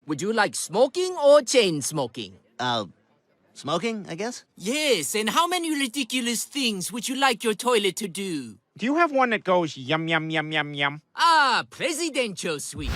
Would you like smoking or chain smoking? Smoking, I guess? Yes, and how many ridiculous things would you like your toilet to do? Do you have one that goes yum, yum, yum, yum, yum? Ah, presidential suite.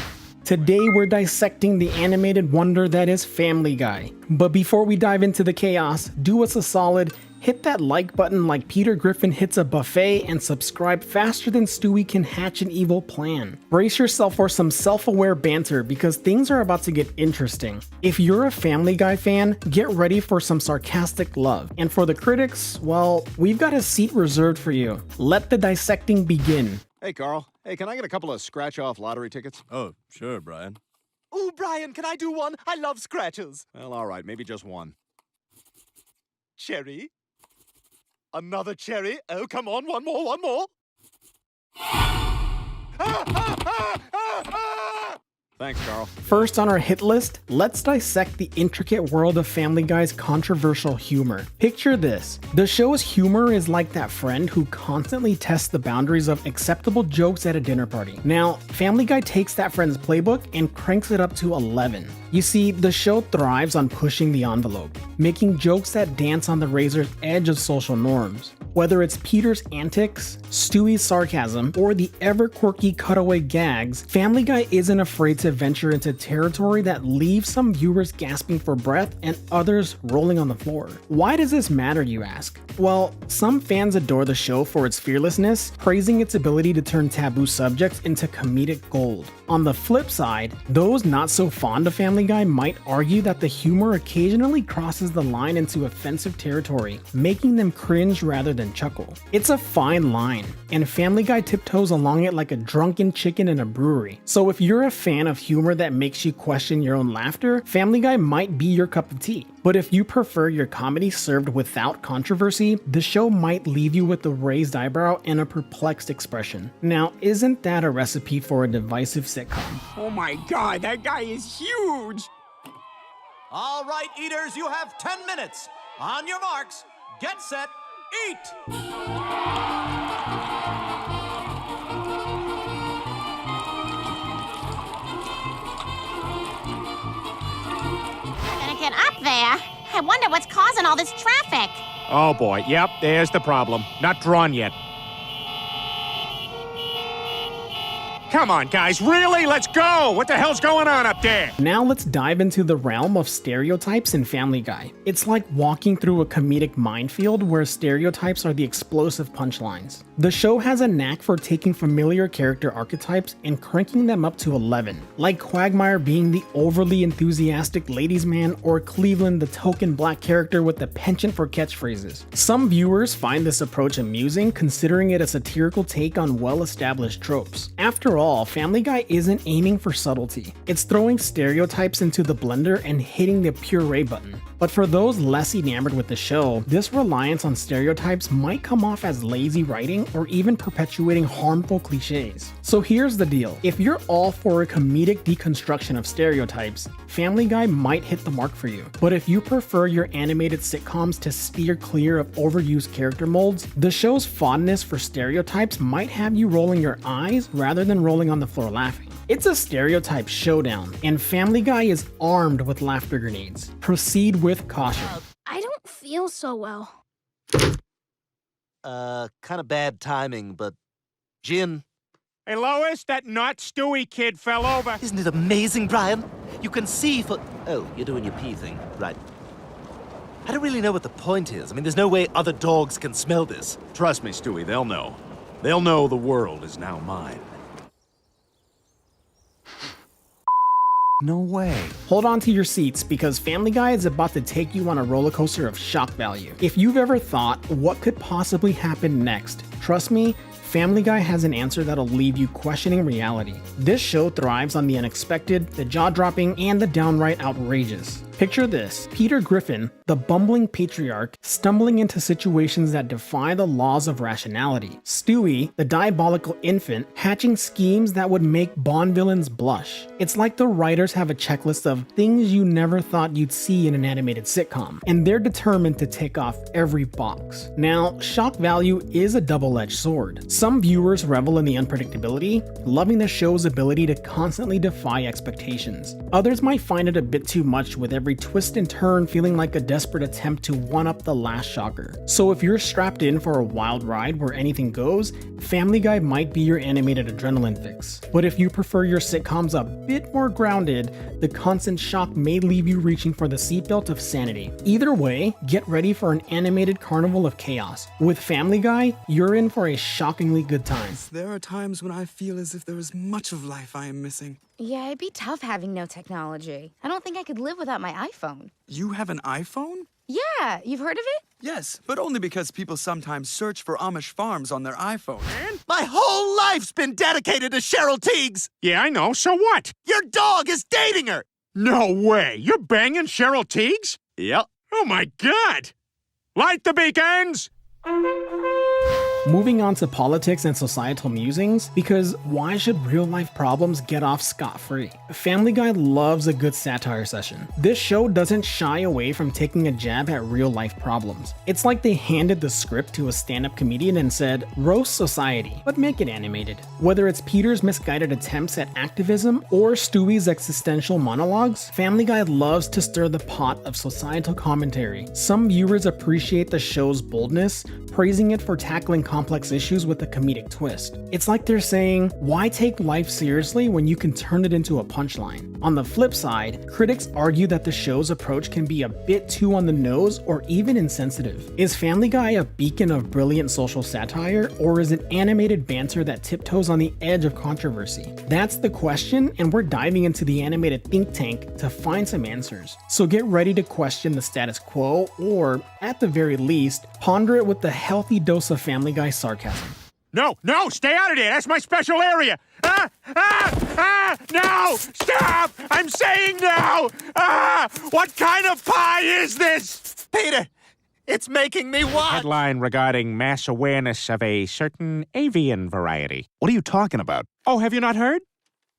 Today we're dissecting the animated wonder that is Family Guy. But before we dive into the chaos, do us a solid, hit that like button like Peter Griffin hits a buffet, and subscribe faster than Stewie can hatch an evil plan. Brace yourself for some self-aware banter because things are about to get interesting. If you're a Family Guy fan, get ready for some sarcastic love. And for the critics, well, we've got a seat reserved for you. Let the dissecting begin. Hey, Carl. Hey, can I get a couple of scratch-off lottery tickets? Oh, sure, Brian. Ooh, Brian, can I do one? I love scratches. Well, all right, maybe just one. Cherry? Another cherry? Oh, come on, one more, one more. Thanks, Carl. First on our hit list, let's dissect the intricate world of Family Guy's controversial humor. Picture this. The show's humor is like that friend who constantly tests the boundaries of acceptable jokes at a dinner party. Now, Family Guy takes that friend's playbook and cranks it up to 11. You see, the show thrives on pushing the envelope, making jokes that dance on the razor's edge of social norms. Whether it's Peter's antics, Stewie's sarcasm, or the ever-quirky cutaway gags, Family Guy isn't afraid to venture into territory that leaves some viewers gasping for breath and others rolling on the floor. Why does this matter, you ask? Well, some fans adore the show for its fearlessness, praising its ability to turn taboo subjects into comedic gold. On the flip side, those not so fond of Family Guy might argue that the humor occasionally crosses the line into offensive territory, making them cringe rather than chuckle. It's a fine line, and Family Guy tiptoes along it like a drunken chicken in a brewery. So if you're a fan of humor that makes you question your own laughter, Family Guy might be your cup of tea. But if you prefer your comedy served without controversy, the show might leave you with a raised eyebrow and a perplexed expression. Now, isn't that a recipe for a divisive sitcom? Oh my god, that guy is huge! All right, eaters, you have 10 minutes. On your marks, get set, eat! Gonna get up there. I wonder what's causing all this traffic. Oh boy, yep, there's the problem. Not drawn yet. Come on, guys, really? Let's go! What the hell's going on up there? Now let's dive into the realm of stereotypes in Family Guy. It's like walking through a comedic minefield where stereotypes are the explosive punchlines. The show has a knack for taking familiar character archetypes and cranking them up to 11, like Quagmire being the overly enthusiastic ladies' man or Cleveland the token black character with the penchant for catchphrases. Some viewers find this approach amusing, considering it a satirical take on well-established tropes. After all, Family Guy isn't aiming for subtlety. It's throwing stereotypes into the blender and hitting the puree button. But for those less enamored with the show, this reliance on stereotypes might come off as lazy writing or even perpetuating harmful cliches. So here's the deal. If you're all for a comedic deconstruction of stereotypes, Family Guy might hit the mark for you. But if you prefer your animated sitcoms to steer clear of overused character molds, the show's fondness for stereotypes might have you rolling your eyes rather than rolling on the floor laughing. It's a stereotype showdown, and Family Guy is armed with laughter grenades. Proceed with caution. I don't feel so well. Kind of bad timing, but gin. Hey, Lois, that not Stewie kid fell over. Isn't it amazing, Brian? You can see for... Oh, you're doing your pee thing. Right. I don't really know what the point is. I mean, there's no way other dogs can smell this. Trust me, Stewie, they'll know. They'll know the world is now mine. No way. Hold on to your seats because Family Guy is about to take you on a roller coaster of shock value. If you've ever thought, what could possibly happen next? Trust me, Family Guy has an answer that'll leave you questioning reality. This show thrives on the unexpected, the jaw-dropping, and the downright outrageous. Picture this: Peter Griffin, the bumbling patriarch, stumbling into situations that defy the laws of rationality. Stewie, the diabolical infant, hatching schemes that would make Bond villains blush. It's like the writers have a checklist of things you never thought you'd see in an animated sitcom, and they're determined to tick off every box. Now, shock value is a double-edged sword. Some viewers revel in the unpredictability, loving the show's ability to constantly defy expectations. Others might find it a bit too much, with every twist and turn feeling like a desperate attempt to one-up the last shocker. So if you're strapped in for a wild ride where anything goes, Family Guy might be your animated adrenaline fix. But if you prefer your sitcoms a bit more grounded, the constant shock may leave you reaching for the seatbelt of sanity. Either way, get ready for an animated carnival of chaos. With Family Guy, you're in for a shockingly good time. There are times when I feel as if there is much of life I am missing. Yeah, it'd be tough having no technology. I don't think I could live without my iPhone. You have an iPhone? Yeah, you've heard of it? Yes, but only because people sometimes search for Amish farms on their iPhone. My whole life's been dedicated to Cheryl Teagues! Yeah, I know. So what? Your dog is dating her! No way. You're banging Cheryl Teagues? Yep. Oh, my God. Light the beacons! Moving on to politics and societal musings, because why should real-life problems get off scot-free? Family Guy loves a good satire session. This show doesn't shy away from taking a jab at real-life problems. It's like they handed the script to a stand-up comedian and said, roast society, but make it animated. Whether it's Peter's misguided attempts at activism or Stewie's existential monologues, Family Guy loves to stir the pot of societal commentary. Some viewers appreciate the show's boldness, praising it for tackling complex issues with a comedic twist. It's like they're saying, why take life seriously when you can turn it into a punchline? On the flip side, critics argue that the show's approach can be a bit too on the nose or even insensitive. Is Family Guy a beacon of brilliant social satire, or is it animated banter that tiptoes on the edge of controversy? That's the question, and we're diving into the animated think tank to find some answers. So get ready to question the status quo, or, at the very least, ponder it with a healthy dose of Family Guy sarcasm. No, stay out of there. That's my special area. No, stop. I'm saying no. What kind of pie is this? Peter, it's making me what? Headline regarding mass awareness of a certain avian variety. What are you talking about? Oh, have you not heard?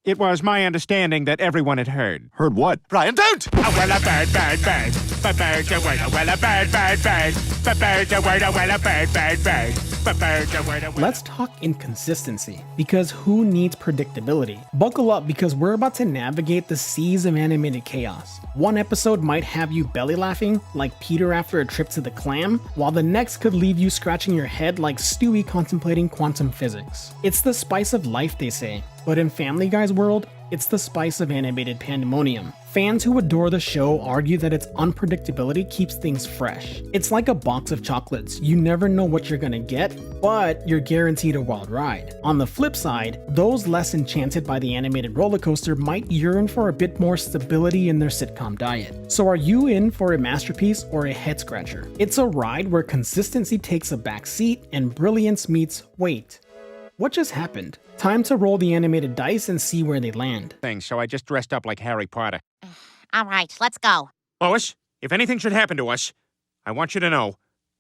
It was my understanding that everyone had heard. Heard what? Brian, don't! A well a bird, bird, bird. But bird's a word, a well a bird, bird, bird. But bird's a word, a well a bird, bird, bird. But bird's a word, a well. Let's talk inconsistency, because who needs predictability? Buckle up, because we're about to navigate the seas of animated chaos. One episode might have you belly laughing, like Peter after a trip to the clam, while the next could leave you scratching your head like Stewie contemplating quantum physics. It's the spice of life, they say. But in Family Guy's world, it's the spice of animated pandemonium. Fans who adore the show argue that its unpredictability keeps things fresh. It's like a box of chocolates. You never know what you're gonna get, but you're guaranteed a wild ride. On the flip side, those less enchanted by the animated roller coaster might yearn for a bit more stability in their sitcom diet. So are you in for a masterpiece or a head scratcher? It's a ride where consistency takes a back seat and brilliance meets wait. What just happened? Time to roll the animated dice and see where they land. So I just dressed up like Harry Potter. All right, let's go. Lois, if anything should happen to us, I want you to know,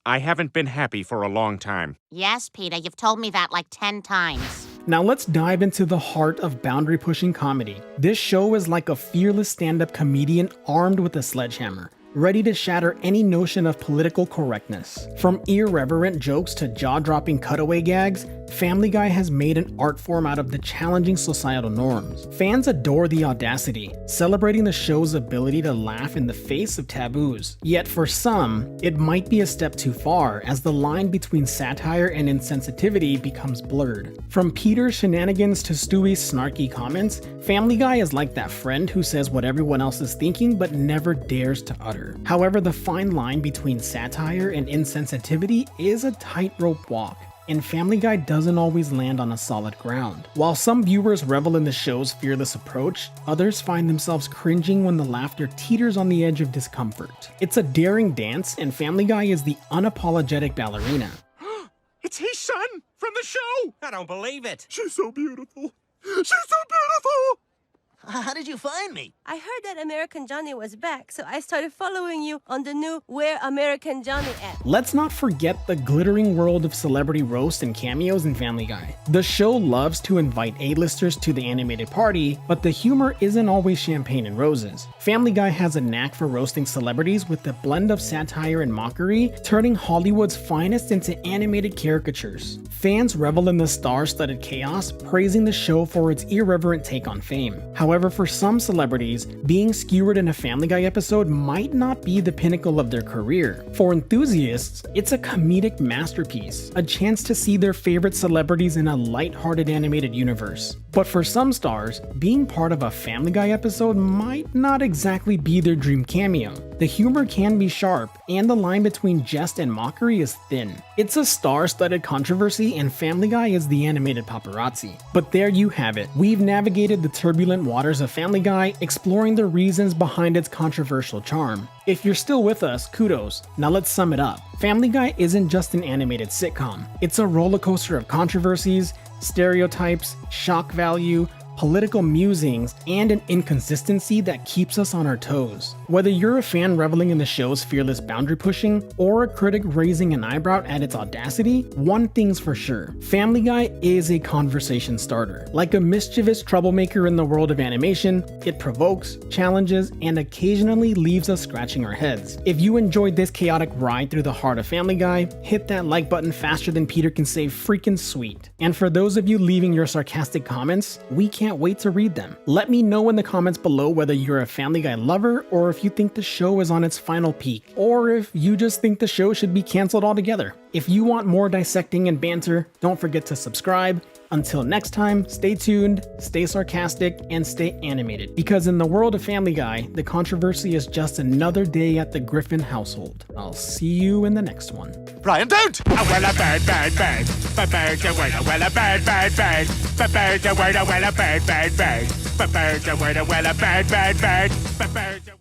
I haven't been happy for a long time. Yes, Peter, you've told me that like 10 times. Now let's dive into the heart of boundary-pushing comedy. This show is like a fearless stand-up comedian armed with a sledgehammer, ready to shatter any notion of political correctness. From irreverent jokes to jaw-dropping cutaway gags, Family Guy has made an art form out of the challenging societal norms. Fans adore the audacity, celebrating the show's ability to laugh in the face of taboos. Yet for some, it might be a step too far, as the line between satire and insensitivity becomes blurred. From Peter's shenanigans to Stewie's snarky comments, Family Guy is like that friend who says what everyone else is thinking but never dares to utter. However, the fine line between satire and insensitivity is a tightrope walk, and Family Guy doesn't always land on a solid ground. While some viewers revel in the show's fearless approach, others find themselves cringing when the laughter teeters on the edge of discomfort. It's a daring dance, and Family Guy is the unapologetic ballerina. It's his son from the show! I don't believe it. She's so beautiful. She's so beautiful! How did you find me? I heard that American Johnny was back, so I started following you on the new Where American Johnny At. Let's not forget the glittering world of celebrity roasts and cameos in Family Guy. The show loves to invite A-listers to the animated party, but the humor isn't always champagne and roses. Family Guy has a knack for roasting celebrities with a blend of satire and mockery, turning Hollywood's finest into animated caricatures. Fans revel in the star-studded chaos, praising the show for its irreverent take on fame. However, for some celebrities, being skewered in a Family Guy episode might not be the pinnacle of their career. For enthusiasts, it's a comedic masterpiece, a chance to see their favorite celebrities in a light-hearted animated universe. But for some stars, being part of a Family Guy episode might not exactly be their dream cameo. The humor can be sharp, and the line between jest and mockery is thin. It's a star-studded controversy, and Family Guy is the animated paparazzi. But there you have it. We've navigated the turbulent waters of Family Guy, exploring the reasons behind its controversial charm. If you're still with us, kudos. Now let's sum it up. Family Guy isn't just an animated sitcom. It's a roller coaster of controversies, stereotypes, shock value, political musings, and an inconsistency that keeps us on our toes. Whether you're a fan reveling in the show's fearless boundary pushing, or a critic raising an eyebrow at its audacity, one thing's for sure: Family Guy is a conversation starter. Like a mischievous troublemaker in the world of animation, it provokes, challenges, and occasionally leaves us scratching our heads. If you enjoyed this chaotic ride through the heart of Family Guy, hit that like button faster than Peter can say freaking sweet. And for those of you leaving your sarcastic comments, we can't wait to read them. Let me know in the comments below whether you're a Family Guy lover, or if you think the show is on its final peak, or if you just think the show should be canceled altogether. If you want more dissecting and banter, don't forget to subscribe. Until next time, stay tuned, stay sarcastic, and stay animated. Because in the world of Family Guy, the controversy is just another day at the Griffin household. I'll see you in the next one. Brian, don't! Oh, well, a bad, bad, bad. But bad, well, a bad, bad, bad. But bad, well, a bad, bad, bad. But bad, well, a bad, bad, bad. But bad.